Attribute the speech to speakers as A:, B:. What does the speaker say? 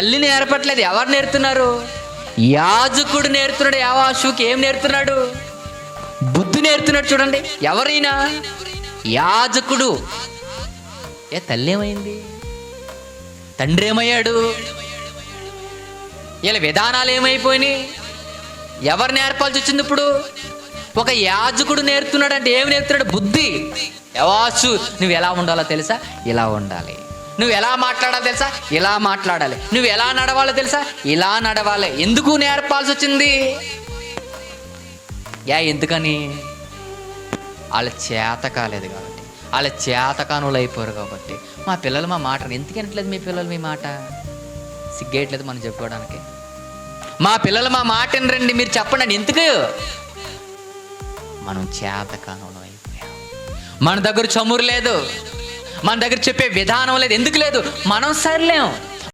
A: తల్లి నేర్పట్లేదు, ఎవరు నేర్పుతున్నారు? యాజకుడు నేర్పుతున్నాడు. యెహోషువకి ఏం నేర్పుతున్నాడు? బుద్ధి నేర్పుతున్నాడు. చూడండి, ఎవరైనా యాజకుడు. తల్లి ఏమైంది? తండ్రి ఏమయ్యాడు? ఇలా విధానాలు ఏమైపోయినాయి? ఎవరు నేర్పాల్సి వచ్చింది ఇప్పుడు? ఒక యాజకుడు నేర్పుతున్నాడు. అంటే ఏమి నేర్పుతున్నాడు? బుద్ధి. యెహోషువ, నువ్వు ఎలా ఉండాలో తెలుసా? ఇలా ఉండాలి. నువ్వు ఎలా మాట్లాడాలో తెలుసా? ఇలా మాట్లాడాలి. నువ్వు ఎలా నడవాలో తెలుసా? ఇలా నడవాలి. ఎందుకు నేర్పాల్సి వచ్చింది? ఎందుకని? వాళ్ళ చేత కాలేదు కాబట్టి, వాళ్ళ చేతకానులు అయిపోరు కాబట్టి. మా పిల్లలు మా మాట ఎందుకు వినట్లేదు? మీ పిల్లలు మీ మాట సిగ్గేయట్లేదు మనం చెప్పుకోవడానికి. మా పిల్లలు మా మాట వినరండి, మీరు చెప్పండి అని. ఎందుకు? మనం చేతకానులు అయిపోయాం. మన దగ్గర చమురు లేదు, మన దగ్గర చెప్పే విధానం లేదు. ఎందుకు లేదు? మనం సరిలేం.